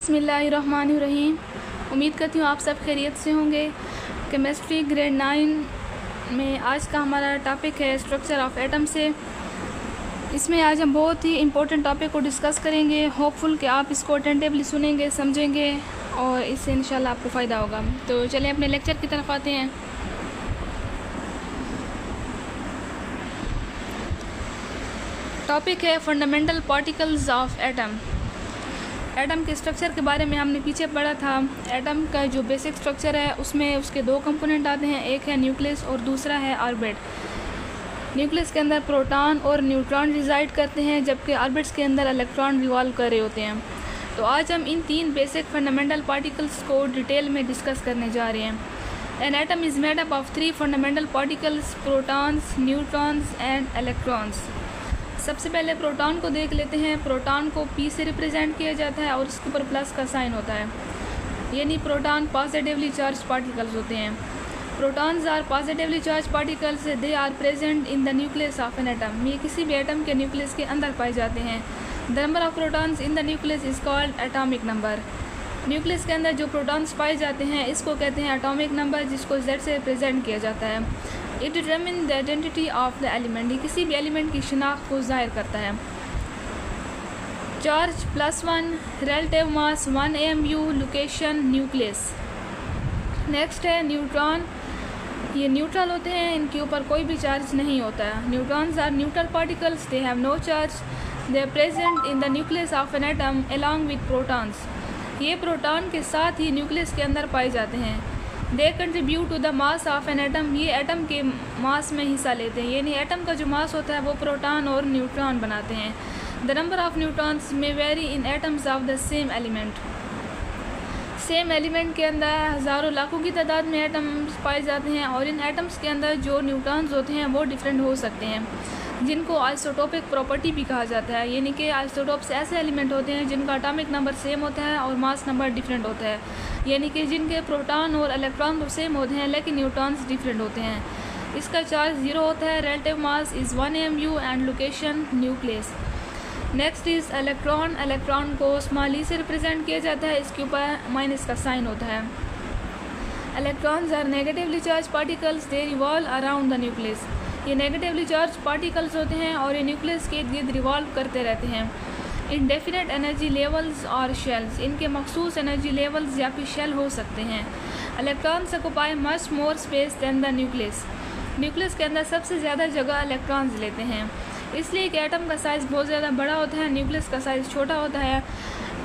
बिस्मिल्लाहिर्रहमानिर्रहीम। उम्मीद करती हूँ आप सब खैरियत से होंगे। केमिस्ट्री ग्रेड 9 में आज का हमारा टॉपिक है स्ट्रक्चर ऑफ एटम से। इसमें आज हम बहुत ही इम्पोर्टेंट टॉपिक को डिस्कस करेंगे। होपफुल कि आप इसको अटेंटिवली सुनेंगे, समझेंगे और इससे इंशाल्लाह आपको फ़ायदा होगा। तो चलिए अपने लेक्चर की तरफ आते हैं। टॉपिक है fundamental particles of atom. Atom के स्ट्रक्चर के बारे में हमने पीछे पढ़ा था। एटम का जो बेसिक स्ट्रक्चर है उसमें उसके दो कंपोनेंट आते हैं, एक है न्यूक्लियस और दूसरा है ऑर्बिट। न्यूक्लियस के अंदर प्रोटॉन और न्यूट्रॉन रिजाइड करते हैं, जबकि ऑर्बिट्स के अंदर इलेक्ट्रॉन रिवॉल्व कर रहे होते हैं। तो आज हम इन तीन बेसिक फंडामेंटल पार्टिकल्स को डिटेल में डिस्कस करने जा रहे हैं। N atom is made up of 3 fundamental particles, protons, neutrons and electrons. सबसे पहले प्रोटॉन को देख लेते हैं। प्रोटॉन को P से रिप्रेजेंट किया जाता है और इसके ऊपर प्लस का साइन होता है, यानी प्रोटॉन पॉजिटिवली चार्ज पार्टिकल्स होते हैं। Protons are positively charge particles, they are present in the nucleus of an atom. ये किसी भी एटम के न्यूक्लियस के अंदर पाए जाते हैं। The number of protons in the nucleus is called atomic number. Nucleus के अंदर जो प्रोटॉन्स पाए जाते हैं इसको कहते हैं एटॉमिक नंबर, जिसको Z से रिप्रेजेंट किया जाता है। It determine the identity of the element. ये किसी भी एलिमेंट की शिनाख्त को ज़ाहिर करता है। Charge +1, relative mass 1 AMU, location nucleus. Next है न्यूट्रॉन। ये न्यूट्रल होते हैं, इनके ऊपर कोई भी चार्ज नहीं होता है। Neutrons are neutral particles, they have no charge, they are present in the nucleus of an atom along with protons. ये प्रोटॉन के साथ ही न्यूक्लियस के अंदर पाए जाते हैं। They contribute to the mass of an atom. ये एटम के मास में हिस्सा लेते हैं, यानी एटम का जो मास होता है वो प्रोटॉन और न्यूट्रॉन बनाते हैं। द नंबर ऑफ न्यूट्रॉन्स में very in atoms of the same element. Same element के अंदर हज़ारों लाखों की तादाद में एटम्स पाए जाते हैं और इन एटम्स के अंदर जो न्यूट्रॉन्स होते हैं वो डिफरेंट हो सकते हैं, जिनको आइसोटोपिक प्रॉपर्टी भी कहा जाता है। यानी कि आइसोटोप्स ऐसे एलिमेंट होते हैं जिनका एटॉमिक नंबर सेम होता है और मास नंबर डिफरेंट होता है, यानी कि जिनके प्रोटॉन और इलेक्ट्रॉन तो सेम होते हैं लेकिन न्यूट्रॉन्स डिफरेंट होते हैं। इसका चार्ज 0 होता है, relative mass is 1 AMU and location nucleus. Next is electron. Electron को स्मॉल e से रिप्रेजेंट किया जाता है, इसके ऊपर माइनस का साइन होता है। Electrons are negatively charge particles, they revolve around the nucleus. ये नेगेटिवली चार्ज पार्टिकल्स होते हैं और ये न्यूक्लियस के इर्द गिर्द रिवॉल्व करते रहते हैं। इनडेफिनेट एनर्जी लेवल्स और शेल्स। इनके मखसूस एनर्जी लेवल्स या फिर शेल हो सकते हैं। Electrons occupy much more space than the nucleus. Nucleus के अंदर सबसे ज़्यादा जगह इलेक्ट्रॉन्स लेते हैं, इसलिए कि एटम का साइज़ बहुत ज़्यादा बड़ा होता है, न्यूक्लियस का साइज़ छोटा होता है।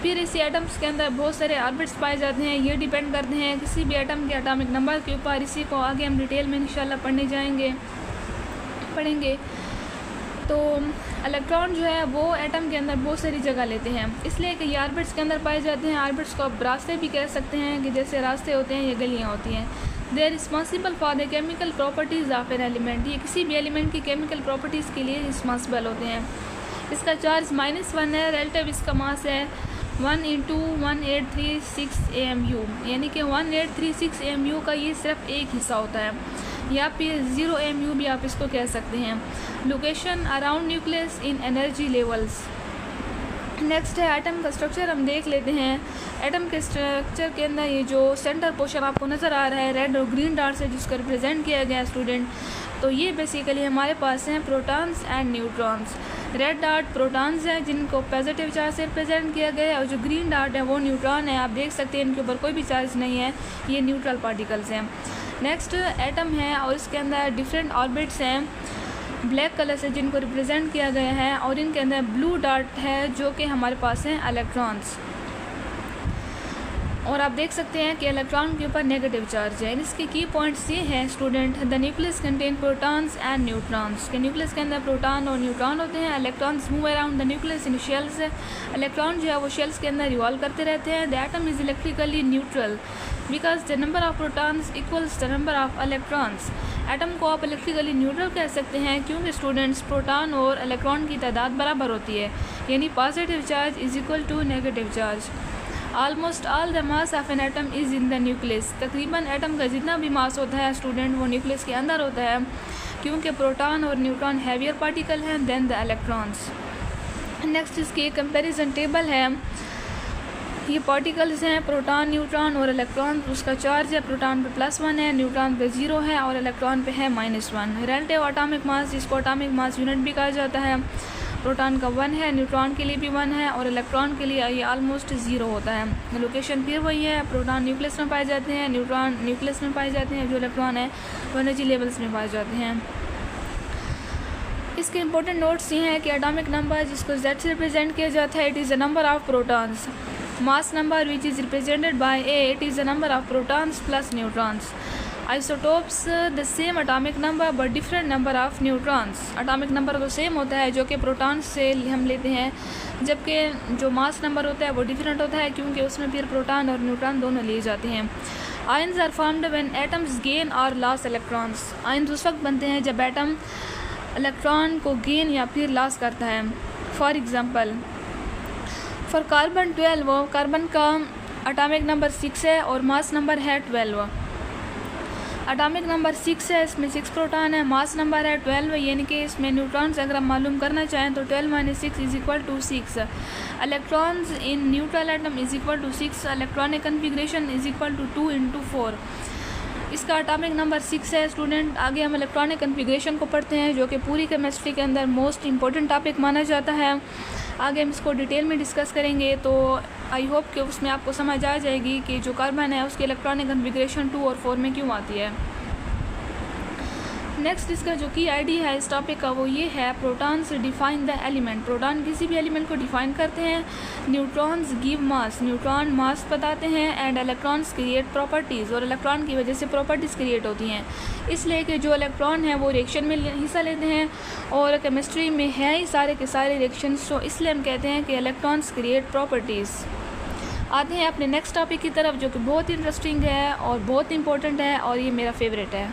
फिर इसी एटम्स के अंदर बहुत सारे ऑर्बिट्स पाए जाते हैं। ये डिपेंड करते हैं किसी भी एटम के एटॉमिक नंबर के ऊपर। इसी को आगे हम डिटेल में इंशाल्लाह पढ़ेंगे। तो इलेक्ट्रॉन जो है वो एटम के अंदर बहुत सारी जगह लेते हैं, इसलिए कि ये ऑर्बिट्स के अंदर पाए जाते हैं। ऑर्बिट्स को आप रास्ते भी कह सकते हैं, कि जैसे रास्ते होते हैं ये गलियाँ होती हैं। They are responsible for the chemical properties of an element. ये किसी भी एलिमेंट की केमिकल प्रॉपर्टीज़ के लिए रिस्पॉन्सिबल होते हैं। इसका चार्ज -1 है, रिलेटिव इसका मास है 1 × 1836 AMU, यानी कि 1836 AMU का ये सिर्फ एक हिस्सा होता है, या फिर 0 AMU भी आप इसको कह सकते हैं। Location around nucleus in energy levels. Next है एटम का स्ट्रक्चर। हम देख लेते हैं एटम के स्ट्रक्चर के अंदर ये जो सेंटर पोर्शन आपको नज़र आ रहा है रेड और ग्रीन डॉट से, जिसको रिप्रेजेंट किया गया है स्टूडेंट, तो ये बेसिकली हमारे पास हैं protons and neutrons. Red dot protons हैं जिनको पॉजिटिव चार्ज से रिप्रेजेंट किया गया है, और जो ग्रीन डॉट है वो न्यूट्रॉन है। आप देख सकते हैं इनके ऊपर कोई भी चार्ज नहीं है, ये न्यूट्रल पार्टिकल्स हैं। नेक्स्ट एटम है और इसके अंदर डिफरेंट ऑर्बिट्स हैं ब्लैक कलर से, जिनको रिप्रेजेंट किया गया है, और इनके अंदर ब्लू डॉट है जो कि हमारे पास हैं इलेक्ट्रॉन्स। और आप देख सकते हैं कि इलेक्ट्रॉन के ऊपर नेगेटिव चार्ज है। इसके की पॉइंट्स ये हैं student, the nucleus contain protons and neutrons. के न्यूक्लियस के अंदर प्रोटॉन और न्यूट्रॉन होते हैं। Electrons move around the nucleus in shells. Electron जो है वो शेल्स के अंदर रिवॉल्व करते रहते हैं। The atom is electrically neutral because the number of protons equals the number of electrons. Atom को आप इलेक्ट्रिकली न्यूट्रल कह सकते हैं क्योंकि स्टूडेंट्स प्रोटॉन और इलेक्ट्रॉन की तादाद बराबर होती है, यानी positive charge is equal to negative charge. Almost all the mass of an atom is in the nucleus. तकरीबन एटम का जितना भी मास होता है स्टूडेंट वो न्यूक्लियस के अंदर होता है, क्योंकि प्रोटॉन और न्यूट्रॉन हैवियर पार्टिकल हैं देन द इलेक्ट्रॉन्स। नेक्स्ट इसकी कंपैरिजन टेबल है। ये पार्टिकल्स हैं प्रोटॉन, न्यूट्रॉन और इलेक्ट्रॉन। उसका चार्ज है प्रोटॉन पे +1 है, न्यूट्रॉन पे 0 है और इलेक्ट्रॉन पे है -1। रिलेटिव एटॉमिक मास, जिसको एटॉमिक मास यूनिट भी कहा जाता है, प्रोटॉन का 1 है, न्यूट्रॉन के लिए भी 1 है और इलेक्ट्रॉन के लिए ये ऑलमोस्ट 0 होता है। लोकेशन फिर वही है, प्रोटॉन न्यूक्लियस में पाए जाते हैं, न्यूट्रॉन न्यूक्लियस में पाए जाते हैं, जो इलेक्ट्रॉन है वो एनर्जी लेवल्स में पाए जाते हैं। इसके इंपॉर्टेंट नोट्स ये हैं कि एटॉमिक नंबर जिसको Z से रिप्रेजेंट किया जाता है, it is the number of protons. Mass number which is represented by A, it is the number of protons plus neutrons. Isotopes the same atomic number but different number of neutrons. Atomic number तो same होता है जो कि protons से हम लेते हैं, जबकि जो मास नंबर होता है वो डिफरेंट होता है क्योंकि उसमें फिर प्रोटॉन और न्यूट्रॉन दोनों लिए जाते हैं। Ions are formed when atoms gain और लॉस इलेक्ट्रॉन्स। आयंस उस वक्त बनते हैं जब एटम इलेक्ट्रॉन को गेन या फिर लॉस करता है। For example for carbon 12, carbon का एटॉमिक नंबर 6 है और मास नंबर है 12। एटॉमिक नंबर 6 है, इसमें 6 प्रोटॉन है, मास नंबर है 12, यानी कि इसमें न्यूट्रॉन्स अगर हम मालूम करना चाहें तो 12 - 6 = 6। Electrons in neutral atom = 6। Electronic configuration = 2 × 4। इसका एटॉमिक नंबर 6 है। स्टूडेंट, आगे हम इलेक्ट्रॉनिक कन्फिग्रेशन को पढ़ते हैं जो कि पूरी केमिस्ट्री के अंदर मोस्ट इंपॉर्टेंट टॉपिक माना जाता है। आगे हम इसको डिटेल में डिस्कस करेंगे, तो आई होप कि उसमें आपको समझ आ जाएगी कि जो कार्बन है उसकी इलेक्ट्रॉनिक कन्फिग्रेशन 2 और 4 में क्यों आती है। नेक्स्ट इसका जो की आइडिया है इस टॉपिक का वो ये है, protons define the element. Proton किसी भी एलिमेंट को डिफाइन करते हैं। न्यूट्रॉन्स गिव मास, न्यूट्रॉन मास बताते हैं। एंड इलेक्ट्रॉन्स क्रिएट प्रॉपर्टीज़, और इलेक्ट्रॉन की वजह से प्रॉपर्टीज़ क्रिएट होती हैं। इसलिए कि जो इलेक्ट्रॉन है वो रिएक्शन में हिस्सा लेते हैं और केमिस्ट्री में है ही सारे के सारे रिएक्शंस, तो इसलिए हम कहते हैं कि इलेक्ट्रॉन्स क्रिएट प्रॉपर्टीज़। आते हैं अपने नेक्स्ट टॉपिक की तरफ जो कि बहुत इंटरेस्टिंग है और बहुत इंपॉर्टेंट है और ये मेरा फेवरेट है।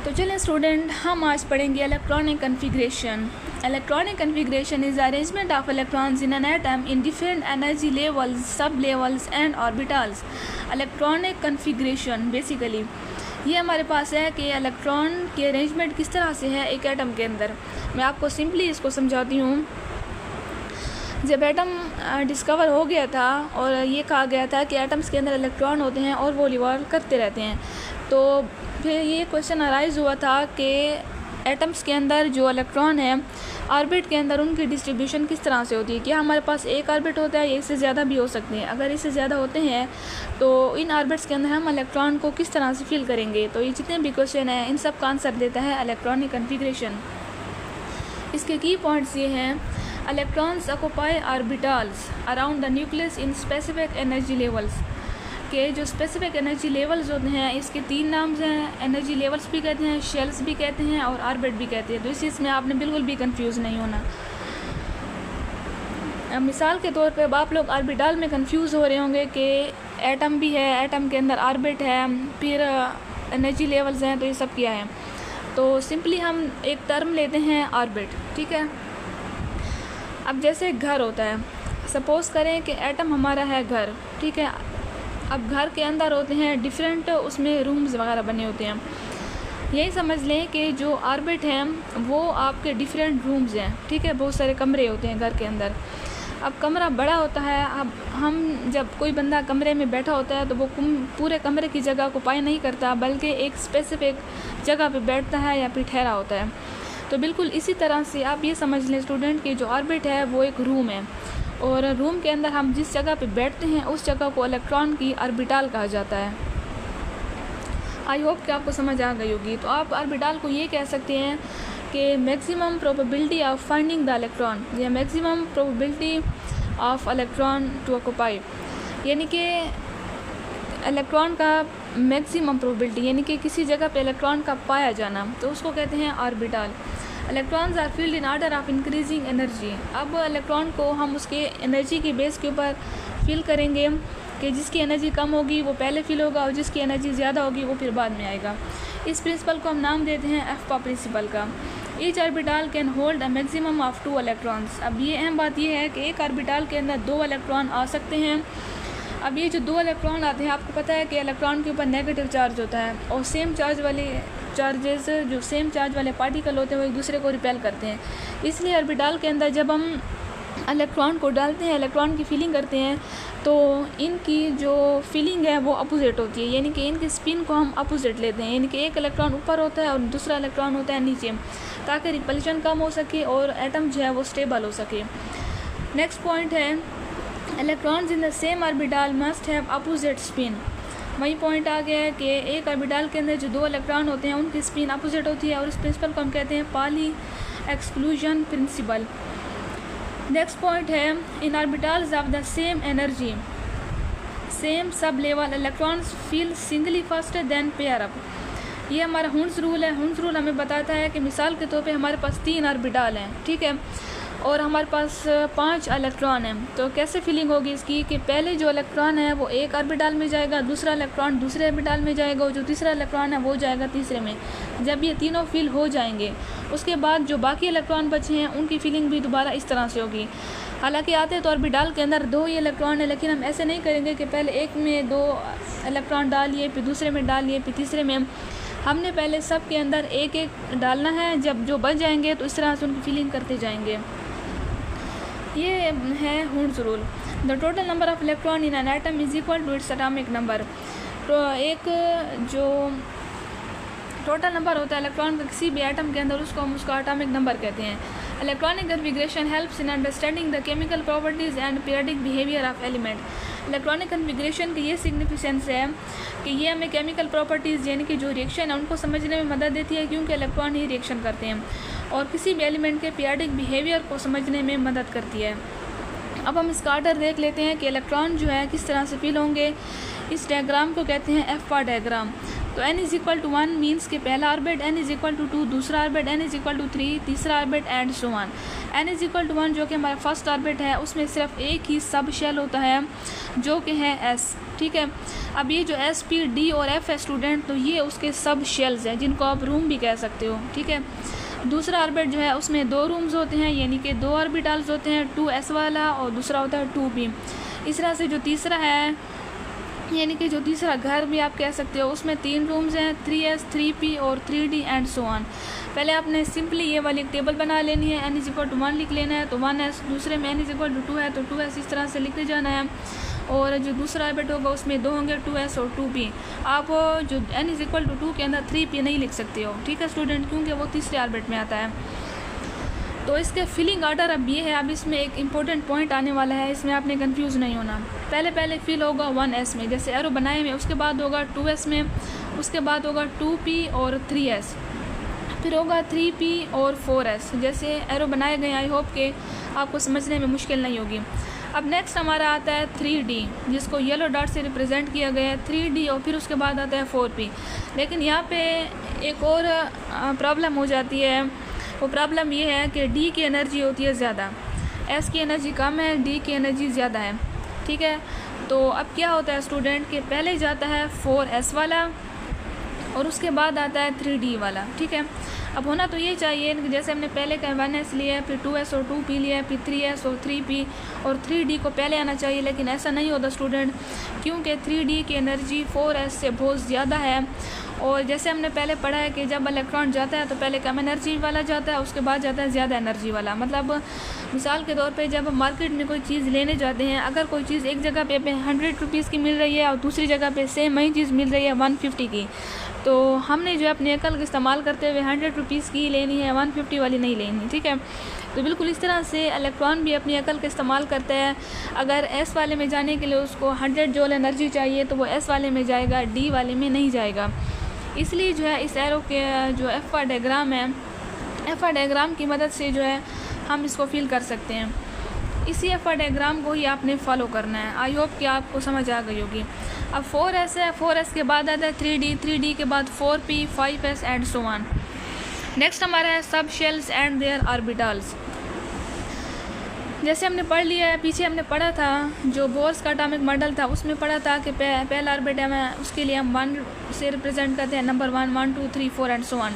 तो चलें स्टूडेंट, हम आज पढ़ेंगे electronic configuration. Electronic configuration is arrangement of electrons in an atom in different energy levels, sub levels and orbitals. Electronic configuration basically ये हमारे पास है कि इलेक्ट्रॉन की अरेंजमेंट किस तरह से है एक एटम के अंदर। मैं आपको सिंपली इसको समझाती हूँ। जब एटम डिस्कवर हो गया था और ये कहा गया था कि एटम्स के अंदर इलेक्ट्रॉन होते हैं और वो रिवॉल्व करते रहते हैं, तो फिर ये क्वेश्चन अराइज़ हुआ था कि एटम्स के अंदर जो इलेक्ट्रॉन है ऑर्बिट के अंदर उनकी डिस्ट्रीब्यूशन किस तरह से होती है। क्या हमारे पास एक ऑर्बिट होता है या इससे ज़्यादा भी हो सकते हैं? अगर इससे ज़्यादा होते हैं तो इन ऑर्बिट्स के अंदर हम इलेक्ट्रॉन को किस तरह से फिल करेंगे। तो ये जितने भी क्वेश्चन हैं इन सब का आंसर देता है इलेक्ट्रॉनिक कन्फिग्रेशन। इसके की पॉइंट्स ये हैं, electrons occupy orbitals around the nucleus in specific energy levels. के जो स्पेसिफिक एनर्जी लेवल्स होते हैं इसके 3 नाम्स हैं। एनर्जी लेवल्स भी कहते हैं, शेल्स भी कहते हैं और ऑर्बिट भी कहते हैं। तो इस चीज़ में आपने बिल्कुल भी कंफ्यूज नहीं होना। मिसाल के तौर पे अब आप लोग ऑर्बिटल में कंफ्यूज हो रहे होंगे कि एटम भी है, एटम के अंदर ऑर्बिट है, फिर एनर्जी लेवल्स हैं, तो ये सब क्या है। तो सिंपली हम एक टर्म लेते हैं ऑर्बिट, ठीक है। अब जैसे घर होता है, सपोज़ करें कि एटम हमारा है घर, ठीक है। अब घर के अंदर होते हैं डिफरेंट, उसमें रूम्स वगैरह बने होते हैं। यही समझ लें कि जो ऑर्बिट हैं वो आपके डिफरेंट रूम्स हैं, ठीक है। बहुत सारे कमरे होते हैं घर के अंदर। अब कमरा बड़ा होता है, अब हम जब कोई बंदा कमरे में बैठा होता है तो वो पूरे कमरे की जगह को पाई नहीं करता, बल्कि एक स्पेसिफिक जगह पे बैठता है या फिर ठहरा होता है। तो बिल्कुल इसी तरह से आप ये समझ लें स्टूडेंट कि जो ऑर्बिट है वो एक रूम है और रूम के अंदर हम जिस जगह पे बैठते हैं उस जगह को इलेक्ट्रॉन की ऑर्बिटल कहा जाता है। आई होप कि आपको समझ आ गई होगी। तो आप ऑर्बिटल को ये कह सकते हैं कि maximum probability of finding the electron या maximum probability of electron to occupy, यानी कि इलेक्ट्रॉन का मैक्सिमम प्रोबेबिलिटी, यानी कि किसी जगह पे इलेक्ट्रॉन का पाया जाना, तो उसको कहते हैं orbital. Electrons are filled in order of increasing energy. अब इलेक्ट्रॉन को हम उसके एनर्जी के बेस के ऊपर फिल करेंगे कि जिसकी एनर्जी कम होगी वो पहले फिल होगा और जिसकी एनर्जी ज़्यादा होगी वो फिर बाद में आएगा। इस प्रिंसिपल को हम नाम देते हैं एफपा प्रिंसिपल का। Each orbital can hold a maximum of 2 electrons. अब ये अहम बात ये है कि एक ऑर्बिटल के अंदर 2 इलेक्ट्रॉन आ सकते हैं। अब ये जो 2 इलेक्ट्रॉन आते हैं, आपको पता है कि इलेक्ट्रॉन के ऊपर नेगेटिव चार्ज होता है और सेम चार्ज वाली चार्जेस, जो सेम चार्ज वाले पार्टिकल होते हैं वो एक दूसरे को रिपेल करते हैं। इसलिए ऑर्बिटल के अंदर जब हम इलेक्ट्रॉन को डालते हैं, इलेक्ट्रॉन की फीलिंग करते हैं, तो इनकी जो फीलिंग है वो अपोजिट होती है, यानी कि इनकी स्पिन को हम अपोजिट लेते हैं, यानी कि एक इलेक्ट्रॉन ऊपर होता है और दूसरा इलेक्ट्रॉन होता है नीचे, ताकि रिपल्शन कम हो सके और एटम जो है वो स्टेबल हो सके। नेक्स्ट पॉइंट है electrons in the same orbital must have opposite spin. वही पॉइंट आ गया है कि एक ऑर्बिटल के अंदर जो दो इलेक्ट्रॉन होते हैं उनकी स्पिन अपोजिट होती है और इस प्रिंसिपल को हम कहते हैं Pauli exclusion principle. Next point है in orbitals of the same energy same sub level electrons fill singly faster than pair up. ये हमारा हुंस रूल है। हुंस रूल हमें बताता है कि मिसाल के तौर पे हमारे पास 3 ऑर्बिटल हैं, ठीक है, और हमारे पास 5 इलेक्ट्रॉन हैं, तो कैसे फीलिंग होगी इसकी कि पहले जो इलेक्ट्रॉन है वो एक ऑर्बिटल में जाएगा, दूसरा इलेक्ट्रॉन दूसरे ऑर्बिटल में जाएगा और जो तीसरा इलेक्ट्रॉन है वो जाएगा तीसरे में। जब ये तीनों फील हो जाएंगे उसके बाद जो बाकी इलेक्ट्रॉन बचे हैं उनकी फीलिंग भी दोबारा इस तरह से होगी। हालांकि आते तो ऑर्बिटल के अंदर 2 ही इलेक्ट्रॉन है, लेकिन हम ऐसे नहीं करेंगे कि पहले एक में 2 इलेक्ट्रॉन डालिए, फिर दूसरे में डालिए, फिर तीसरे में। हमने पहले सब के अंदर एक एक डालना है, जब जो बच जाएंगे तो इस तरह से उनकी फीलिंग करते जाएंगे। ये है Hund's rule. The total number of electron in an atom is equal to its atomic number. तो एक जो टोटल नंबर होता है इलेक्ट्रॉन का किसी भी एटम के अंदर, उसको हम उसका एटॉमिक नंबर कहते हैं। Electronic configuration helps in understanding the chemical properties and periodic behaviour of element. Electronic configuration की ये सिग्निफिकेंस है कि ये हमें केमिकल प्रॉपर्टीज़ यानी कि जो रिएक्शन है उनको समझने में मदद देती है, क्योंकि इलेक्ट्रॉन ही रिएक्शन करते हैं, और किसी भी एलिमेंट के पीरियडिक बिहेवियर को समझने में मदद करती है। अब हम इसका ऑर्डर देख लेते हैं कि इलेक्ट्रॉन जो है किस तरह से फील होंगे। इस डायग्राम को कहते हैं एफ बार डायग्राम। तो n is equal to 1 means के पहला orbit, n is equal to 2 दूसरा orbit, n is equal to 3 तीसरा orbit and so on. n is equal to 1 जो कि हमारा फर्स्ट ऑर्बिट है, उसमें सिर्फ एक ही सब शेल होता है जो कि है s, ठीक है। अब ये जो s, p, d और f है स्टूडेंट, तो ये उसके सब शेल्स हैं जिनको आप रूम भी कह सकते हो, ठीक है। दूसरा ऑर्बिट जो है उसमें 2 रूम्स होते हैं, यानी कि 2 ऑर्बिटल्स होते हैं, 2s वाला और दूसरा होता है 2p। इस तरह से जो तीसरा है, यानी कि जो तीसरा घर भी आप कह सकते हो, उसमें 3 रूम्स हैं, 3s, 3p और 3d एंड सो ऑन। पहले आपने सिंपली ये वाली एक टेबल बना लेनी है, n इज इक्वल टू 1 लिख लेना है, तो 1s, दूसरे में n इज इक्वल टू 2 है तो 2s इस तरह से लिखते जाना है, और जो दूसरा ऑर्बिट होगा उसमें 2 होंगे, 2s और 2p। आप जो n इज इक्वल टू 2 के अंदर 3p नहीं लिख सकते हो, ठीक है स्टूडेंट, क्योंकि वो तीसरे ऑर्बिट में आता है। तो इसके फिलिंग ऑर्डर अब ये है। अब इसमें एक इम्पोर्टेंट पॉइंट आने वाला है, इसमें आपने कंफ्यूज नहीं होना। पहले फिल होगा 1s में, जैसे एरो बनाए में, उसके बाद होगा 2s में, उसके बाद होगा 2p और 3s, फिर होगा 3p और 4s, जैसे एरो बनाए गए। आई होप के आपको समझने में मुश्किल नहीं होगी। अब नेक्स्ट हमारा आता है 3d, जिसको येलो डॉट से रिप्रेजेंट किया गया है 3d, और फिर उसके बाद आता है 4p। लेकिन यहाँ पे एक और प्रॉब्लम हो जाती है। वो प्रॉब्लम ये है कि d की एनर्जी होती है ज़्यादा, s की एनर्जी कम है, d की एनर्जी ज़्यादा है, ठीक है। तो अब क्या होता है स्टूडेंट कि पहले जाता है 4s वाला और उसके बाद आता है 3d वाला, ठीक है। अब होना तो ये चाहिए कि जैसे हमने पहले का 1s लिया, फिर 2s और 2p लिया, फिर 3s और 3p और 3d को पहले आना चाहिए, लेकिन ऐसा नहीं होता स्टूडेंट, क्योंकि 3d की एनर्जी 4s से बहुत ज़्यादा है। और जैसे हमने पहले पढ़ा है कि जब इलेक्ट्रॉन जाता है तो पहले कम एनर्जी वाला जाता है, उसके बाद जाता है ज़्यादा एनर्जी वाला। मतलब मिसाल के तौर पे जब हम मार्केट में कोई चीज़ लेने जाते हैं, अगर कोई चीज़ एक जगह पे 100 रुपीज़ की मिल रही है और दूसरी जगह पे सेम वही चीज़ मिल रही है 150 की, तो हमने जो है अपनी अकल का इस्तेमाल करते हुए 100 रुपीज़ की लेनी है, 150 वाली नहीं लेनी, ठीक है। तो बिल्कुल इस तरह से इलेक्ट्रॉन भी अपनी अकल का इस्तेमाल करता है। अगर एस वाले में जाने के लिए उसको 100 जूल एनर्जी चाहिए तो वो एस वाले में जाएगा, डी वाले में नहीं जाएगा। इसलिए जो है इस एरो के जो एफ आर डायग्राम है, एफ आर डायग्राम की मदद से जो है हम इसको फील कर सकते हैं। इसी एफ आर डायग्राम को ही आपने फॉलो करना है। आई होप कि आपको समझ आ गई होगी। अब 4s है, 4s के बाद आता है 3d, 3d के बाद 4p, 5s and so on. Next हमारा है सब शेल्स एंड देयर ऑर्बिटल्स। जैसे हमने पढ़ लिया है, पीछे हमने पढ़ा था जो बोर्स का एटॉमिक मॉडल था, उसमें पढ़ा था कि पहला ऑर्बिटल है उसके लिए हम 1 से रिप्रेजेंट करते हैं, नंबर 1, 1, 2, 3, 4 एंड सो ऑन।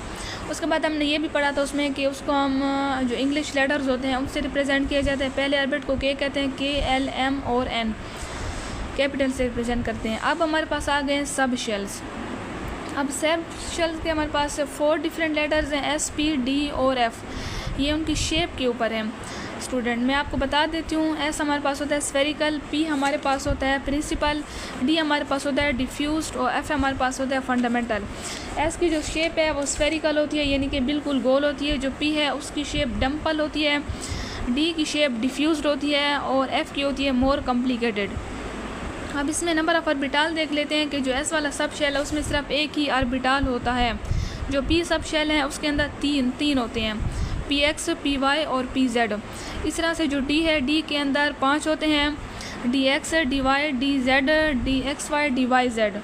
उसके बाद हमने ये भी पढ़ा था उसमें कि उसको हम जो इंग्लिश लेटर्स होते हैं उनसे रिप्रेजेंट किया जाता है। पहले ऑर्बिट को के कहते हैं, के, एल, एम और एन कैपिटल से रिप्रेजेंट करते हैं। अब हमारे पास आ गए हैं सब शेल्स। अब सेफ शेल्स के हमारे पास 4 डिफरेंट लेटर्स हैं, S, P, D और F। ये उनकी शेप के ऊपर है स्टूडेंट। मैं आपको बता देती हूँ, S हमारे पास होता है स्फेरिकल, P हमारे पास होता है प्रिंसिपल, D हमारे पास होता है डिफ्यूज्ड और F हमारे पास होता है फंडामेंटल। S की जो शेप है वो स्फेरिकल होती है, यानी कि बिल्कुल गोल होती है। जो P है उसकी शेप डम्पल होती है, D की शेप डिफ्यूज्ड होती है और F की होती है मोर कॉम्प्लिकेटेड। अब इसमें नंबर ऑफ़ ऑर्बिटाल देख लेते हैं कि जो S वाला सब शेल है उसमें सिर्फ एक ही ऑर्बिटाल होता है। जो P सब शेल है उसके अंदर तीन होते हैं, PX, PY और PZ। इस तरह से जो D है, D के अंदर 5 होते हैं, DX, DY, DZ, DXY, DYZ।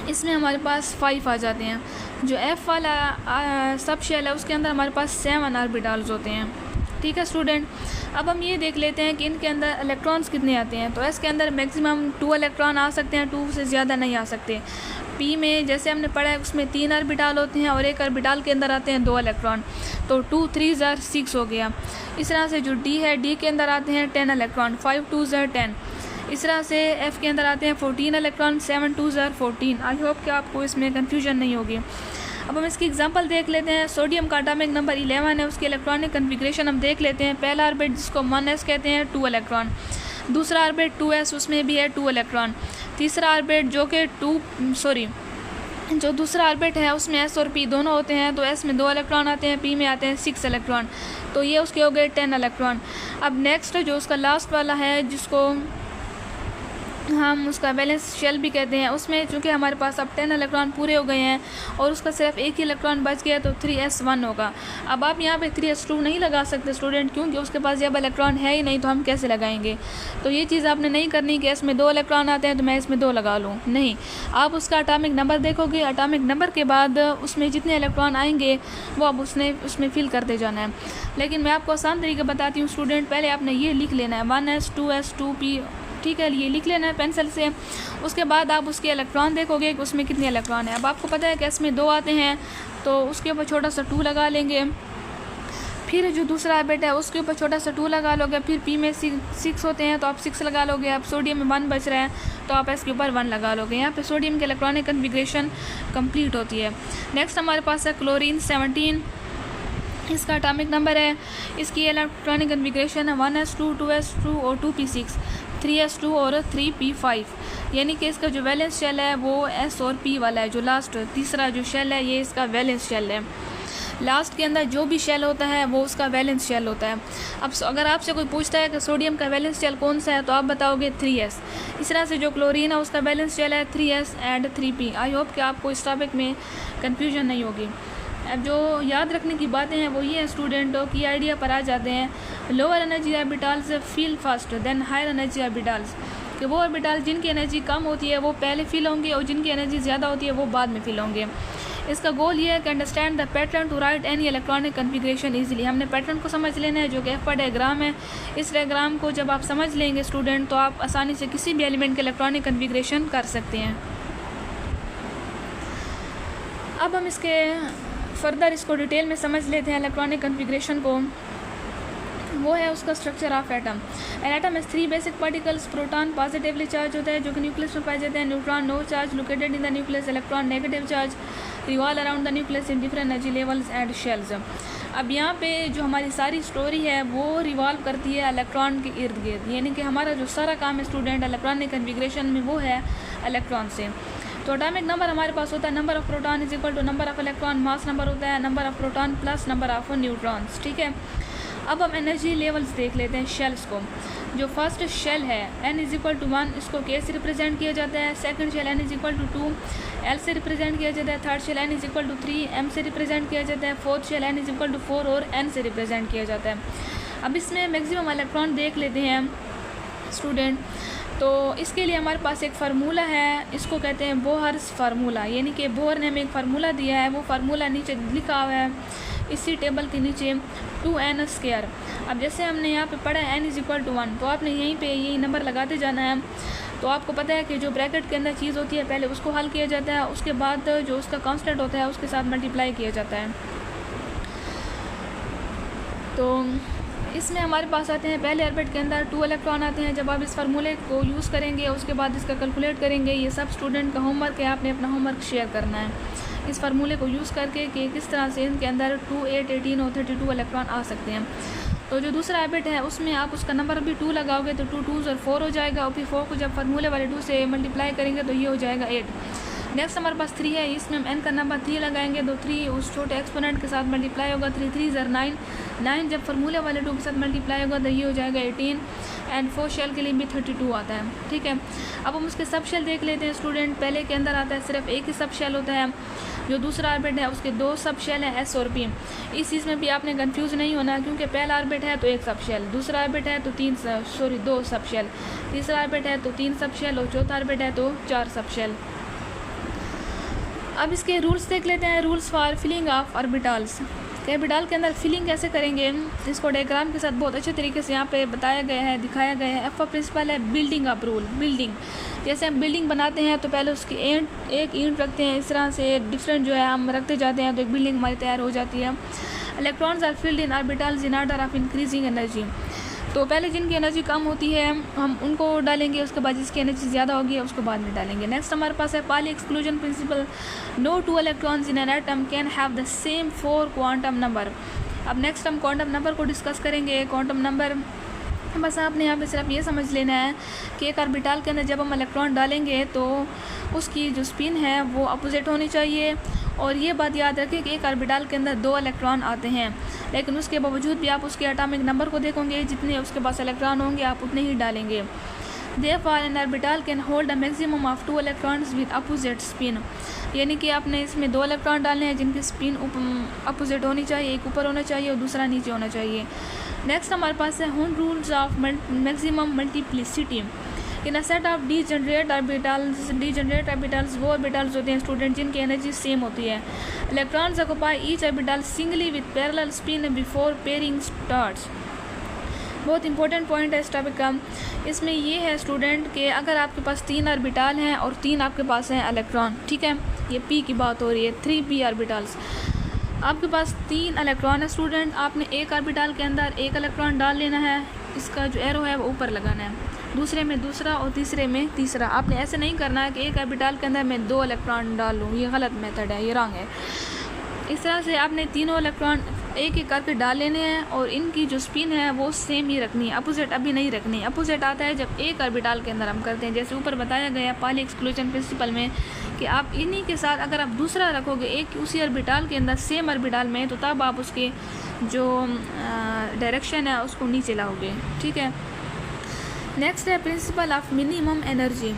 इसमें हमारे पास 5 आ जाते हैं। जो F वाला सब शेल है उसके अंदर हमारे पास 7 ऑर्बिटल्स होते हैं। ठीक है स्टूडेंट। अब हम ये देख लेते हैं कि इनके अंदर इलेक्ट्रॉन्स कितने आते हैं। तो S के अंदर मैक्सिमम 2 इलेक्ट्रॉन आ सकते हैं, 2 से ज़्यादा नहीं आ सकते। P में जैसे हमने पढ़ा है उसमें 3 ऑर्बिटाल होते हैं और एक ऑर्बिटाल के अंदर आते हैं 2 इलेक्ट्रॉन, तो 2 3 6 हो गया। इस तरह से जो D है, D के अंदर आते हैं 10 इलेक्ट्रॉन, 5 2 10। इस तरह से F के अंदर आते हैं 14 इलेक्ट्रॉन, 7 2 14। आई होप कि आपको इसमें कन्फ्यूजन नहीं होगी। अब हम इसकी एग्जांपल देख लेते हैं। सोडियम का एटॉमिक नंबर 11 है, उसकी इलेक्ट्रॉनिक कन्फिग्रेशन हम देख लेते हैं। पहला ऑर्बिट जिसको 1s कहते हैं, 2 इलेक्ट्रॉन। दूसरा ऑर्बिट 2s, उसमें भी है 2 इलेक्ट्रॉन। तीसरा ऑर्बिट जो दूसरा ऑर्बिट है उसमें S और P दोनों होते हैं, तो S में 2 इलेक्ट्रॉन आते हैं, P में आते हैं 6 इलेक्ट्रॉन, तो ये उसके हो गए 10 इलेक्ट्रॉन। अब नेक्स्ट जो उसका लास्ट वाला है जिसको हम उसका वैलेंस शेल भी कहते हैं, उसमें चूँकि हमारे पास अब 10 इलेक्ट्रॉन पूरे हो गए हैं और उसका सिर्फ एक ही इलेक्ट्रॉन बच गया, तो 3s1 होगा। अब आप यहाँ पे 3s2 नहीं लगा सकते स्टूडेंट, क्योंकि उसके पास जब इलेक्ट्रॉन है ही नहीं तो हम कैसे लगाएंगे। तो ये चीज़ आपने नहीं करनी कि इसमें 2 इलेक्ट्रॉन आते हैं तो मैं इसमें 2 लगा लूँ, नहीं। आप उसका एटॉमिक नंबर देखोगे, एटॉमिक नंबर के बाद उसमें जितने इलेक्ट्रॉन आएंगे वो अब उसमें फिल करते जाना है। लेकिन मैं आपको आसान तरीका बताती हूँ स्टूडेंट। पहले आपने ये लिख लेना है 1s 2s 2p, ठीक है, ये लिख लेना है पेंसिल से। उसके बाद आप उसके इलेक्ट्रॉन देखोगे कि उसमें कितने इलेक्ट्रॉन है। अब आपको पता है कि इसमें 2 आते हैं तो उसके ऊपर छोटा सा 2 लगा लेंगे। फिर जो दूसरा ऑर्बिट है उसके ऊपर छोटा सा 2 लगा लोगे। फिर P में 6 होते हैं तो आप 6 लगा लोगे। अब सोडियम में 1 बच रहा है तो आप इसके ऊपर 1 लगा लोगे। यहाँ पे सोडियम की इलेक्ट्रॉनिक कन्फिग्रेशन कंप्लीट होती है। नेक्स्ट हमारे पास है क्लोरीन 17, इसका एटॉमिक नंबर है, इसकी इलेक्ट्रॉनिक कन्फिग्रेशन है 1s2 2s2 और 2p6 3s2 और 3p5, यानी कि इसका जो वैलेंस शेल है वो S और P वाला है। जो लास्ट तीसरा जो शेल है ये इसका वैलेंस शेल है। लास्ट के अंदर जो भी शेल होता है वो उसका वैलेंस शेल होता है। अब अगर आपसे कोई पूछता है कि सोडियम का वैलेंस शेल कौन सा है तो आप बताओगे 3s। इस तरह से जो क्लोरीन है उसका वैलेंस शेल है 3s and 3p। I hope कि आपको इस टॉपिक में कन्फ्यूजन नहीं होगी। अब जो याद रखने की बातें हैं वो ये हैं स्टूडेंटों की, आइडिया पर आ जाते हैं। Lower energy orbitals fill first then higher energy orbitals, कि वो ऑर्बिटल जिनकी एनर्जी कम होती है वो पहले फिल होंगे और जिनकी एनर्जी ज़्यादा होती है वो बाद में फिल होंगे। इसका गोल ये है कि understand the pattern to write any electronic configuration easily. हमने पैटर्न को समझ लेना है जो कि F डायग्राम है। इस डायग्राम को जब आप समझ लेंगे स्टूडेंट तो आप आसानी से किसी भी एलिमेंट के इलेक्ट्रॉनिक कन्फिग्रेशन कर सकते हैं। अब हम इसके फर्दर इसको डिटेल में समझ लेते हैं इलेक्ट्रॉनिक कन्फिग्रेशन को। वो है उसका structure of atom. An atom में 3 basic particles, proton positively charge होता है जो कि न्यूक्लियस में पाए जाते हैं, neutron no charge located in the nucleus, electron negative charge revolve around the nucleus in different energy levels and shells. अब यहाँ पे जो हमारी सारी स्टोरी है वो रिवॉल्व करती है इलेक्ट्रॉन के इर्द गिर्द, यानी कि हमारा जो सारा काम है स्टूडेंट इलेक्ट्रॉनिक कन्फिग्रेशन में वो है इलेक्ट्रॉन से। तो एटॉमिक नंबर हमारे पास होता है number of proton is equal to number of electron, mass number होता है number of proton plus number of neutrons, ठीक है। अब हम एनर्जी लेवल्स देख लेते हैं शेल्स को। जो फर्स्ट शेल है n इज इक्वल टू 1, इसको K से रिप्रेजेंट किया जाता है। Second shell n is equal to 2, L से रिप्रेजेंट किया जाता है। Third shell n is equal to 3, M से रिप्रेजेंट किया जाता है। Fourth shell n is equal to 4 और N से रिप्रेजेंट किया जाता है। अब इसमें मैक्सिमम इलेक्ट्रॉन देख लेते हैं स्टूडेंट। तो इसके लिए हमारे पास एक फार्मूला है, इसको कहते हैं बोहर्स फार्मूला, यानी कि बोहर ने हमें एक फार्मूला दिया है। वो फार्मूला नीचे लिखा हुआ है इसी टेबल के नीचे 2n²। अब जैसे हमने यहाँ पे पढ़ा है n इज इक्वल टू 1, तो आपने यहीं पे यही नंबर लगाते जाना है। तो आपको पता है कि जो ब्रैकेट के अंदर चीज़ होती है पहले उसको हल किया जाता है, उसके बाद जो उसका कांस्टेंट होता है उसके साथ मल्टीप्लाई किया जाता है। तो इसमें हमारे पास आते हैं पहले ऑर्बिट के अंदर 2 इलेक्ट्रॉन आते हैं। जब आप इस फार्मूले को यूज़ करेंगे उसके बाद इसका कैलकुलेट करेंगे। ये सब स्टूडेंट का होमवर्क है, आपने अपना होमवर्क शेयर करना है इस फार्मूले को यूज़ करके कि किस तरह से इनके अंदर 2, 8, 18 और 32 इलेक्ट्रॉन आ सकते हैं। तो जो दूसरा ऑर्बिट है उसमें आप उसका नंबर भी 2 लगाओगे तो 2 2s और 4 हो जाएगा, और फिर 4 को जब फार्मूले वाले 2 से मल्टीप्लाई करेंगे तो ये हो जाएगा 8। नेक्स्ट हमारे पास 3 है, इसमें हम n का नंबर 3 लगाएंगे तो 3 उस छोटे एक्सपोनेंट के साथ मल्टीप्लाई होगा, 3 3 ज़र 9, 9 जब फार्मूले वाले 2 के साथ मल्टीप्लाई होगा तो ये हो जाएगा 18, एंड 4 शेल के लिए भी 32 आता है। ठीक है, अब हम उसके सब शेल देख लेते हैं स्टूडेंट। पहले के अंदर आता है सिर्फ एक ही सब शेल होता है, जो दूसरा ऑर्बिट है उसके 2 सब शेल हैं s और p। इस चीज़ में भी आपने कंफ्यूज नहीं होना, क्योंकि पहला ऑर्बिट है तो 1 सब शेल, दूसरा ऑर्बिट है तो 2 सब शेल, तीसरा ऑर्बिट है तो 3 सब शेल, और चौथा ऑर्बिट है तो 4 सब शेल। अब इसके रूल्स देख लेते हैं। Rules for filling of orbitals. Orbital के अंदर फिलिंग कैसे करेंगे, इसको डायग्राम के साथ बहुत अच्छे तरीके से यहाँ पे बताया गया है, दिखाया गया है। एफ का प्रिंसिपल है बिल्डिंग अप रूल। बिल्डिंग, जैसे हम बिल्डिंग बनाते हैं तो पहले उसकी एक ईंट रखते हैं, इस तरह से डिफरेंट जो है हम रखते जाते हैं तो एक बिल्डिंग हमारी तैयार हो जाती है। Electrons are filled in orbitals in order of increasing energy. तो पहले जिनकी एनर्जी कम होती है हम उनको डालेंगे, उसके बाद जिसकी एनर्जी ज़्यादा होगी उसको बाद में डालेंगे। नेक्स्ट हमारे पास है Pauli exclusion principle. No 2 electrons in an atom can have the same 4 quantum number. अब नेक्स्ट हम क्वांटम नंबर को डिस्कस करेंगे। क्वांटम नंबर बस आपने यहाँ पे सिर्फ ये समझ लेना है कि एक ऑर्बिटल के अंदर जब हम इलेक्ट्रॉन डालेंगे तो उसकी जो स्पिन है वो अपोजिट होनी चाहिए, और ये बात याद रखें कि एक ऑर्बिटल के अंदर 2 इलेक्ट्रॉन आते हैं, लेकिन उसके बावजूद भी आप उसके एटॉमिक नंबर को देखोगे, जितने उसके पास इलेक्ट्रॉन होंगे आप उतने ही डालेंगे। Therefore an orbital can hold a maximum of 2 electrons with opposite spin। यानी कि आपने इसमें 2 इलेक्ट्रॉन डालने हैं जिनकी स्पिन अपोजिट होनी चाहिए, एक ऊपर होना चाहिए और दूसरा नीचे होना चाहिए। नेक्स्ट हमारे पास है होन rules of maximum multiplicity. In a set of degenerate orbitals वो ऑर्बिटल्स होते हैं स्टूडेंट जिनकी एनर्जी सेम होती है। Electrons occupy each orbital singly with parallel spin before pairing starts. बहुत इंपॉर्टेंट पॉइंट है इस टॉपिक का। इसमें ये है स्टूडेंट कि अगर आपके पास 3 ऑर्बिटल हैं और 3 आपके पास हैं इलेक्ट्रॉन, ठीक है, ये p की बात हो रही है, 3p ऑर्बिटल्स। आपके पास 3 इलेक्ट्रॉन है स्टूडेंट, आपने एक ऑर्बिटल के अंदर एक इलेक्ट्रॉन डाल लेना है, इसका जो एरो है वो ऊपर लगाना है, दूसरे में दूसरा और तीसरे में तीसरा। आपने ऐसे नहीं करना है कि एक ऑर्बिटल के अंदर मैं 2 इलेक्ट्रॉन डाल लूँ, ये गलत मेथड है, ये रॉन्ग है। इस तरह से आपने तीनों इलेक्ट्रॉन एक एक करके डाल लेने हैं और इनकी जो स्पिन है वो सेम ही रखनी है, अपोजिट अभी नहीं रखनी। अपोजिट आता है जब एक ऑर्बिटल के अंदर हम करते हैं, जैसे ऊपर बताया गया पाली एक्सक्लूजन प्रिंसिपल में कि आप इन्हीं के साथ अगर आप दूसरा रखोगे एक उसी ऑर्बिटल के अंदर सेम ऑर्बिटल में, तो तब आप उसके जो डायरेक्शन है उसको नीचे लाओगे। ठीक है, नेक्स्ट है principle of minimum energy.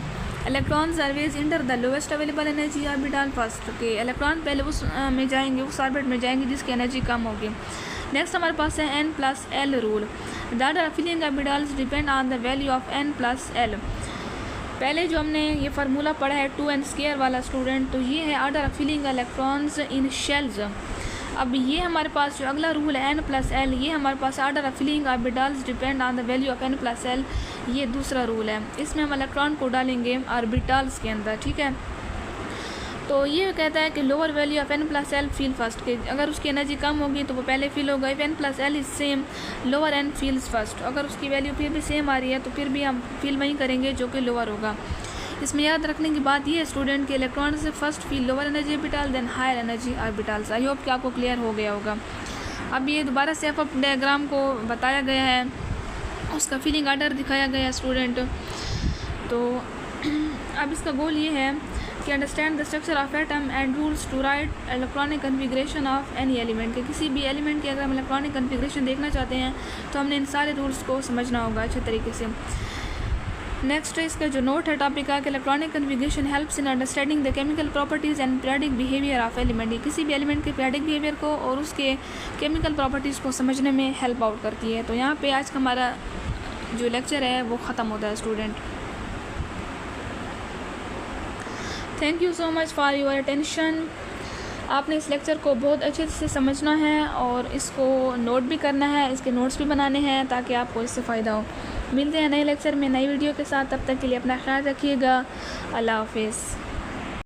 Electrons always enter the lowest available energy orbital first. के इलेक्ट्रॉन पहले उस में जाएंगे, उस ऑर्बिट में जाएंगे जिसकी एनर्जी कम होगी। नेक्स्ट हमारे पास है n+l rule. The order of filling orbitals depend on the value of n+l। पहले जो हमने ये फार्मूला पढ़ा है 2n² वाला स्टूडेंट, तो ये है order of filling electrons in shells. अब ये हमारे पास जो अगला रूल है n+l, ये हमारे पास order of filling orbitals depend on the value of n+l, ये दूसरा रूल है। इसमें हम इलेक्ट्रॉन को डालेंगे ऑर्बिटल्स के अंदर। ठीक है, तो ये कहता है कि lower value of n+l feel first, के अगर उसकी एनर्जी कम होगी तो वो पहले फील होगा। If n+l is same lower n feels first. अगर उसकी वैल्यू फिर भी सेम आ रही है तो फिर भी हम फील वहीं करेंगे जो कि लोअर होगा। इसमें याद रखने की बात ये है स्टूडेंट के इलेक्ट्रॉन से first fill lower energy orbital then higher energy orbitals. I hope कि आपको क्लियर हो गया होगा। अब ये दोबारा से एफ डायग्राम को बताया गया है, उसका फीलिंग ऑर्डर दिखाया गया है स्टूडेंट। तो अब इसका गोल ये है कि understand the structure of atom and rules to write electronic configuration of any element. के किसी भी एलिमेंट की अगर हम इलेक्ट्रॉनिक कन्फिग्रेशन देखना चाहते हैं तो हमने इन सारे रूल्स को समझना होगा अच्छे तरीके से। नेक्स्ट इसका जो नोट है टॉपिक का कि electronic configuration helps in understanding the chemical properties and periodic behaviour of element. किसी भी एलिमेंट के पीरियडिक बिहेवियर को और उसके केमिकल प्रॉपर्टीज़ को समझने में हेल्प आउट करती है। तो यहाँ पे आज का हमारा जो लेक्चर है वो ख़त्म होता है student. Thank you so much for your attention. आपने इस लेक्चर को बहुत अच्छे से समझना है और इसको नोट भी करना है, इसके नोट्स भी बनाने हैं ताकि आपको इससे फ़ायदा हो। मिलते हैं नए लेक्चर में नई वीडियो के साथ, तब तक के लिए अपना ख्याल रखिएगा। अल्लाह हाफिज़।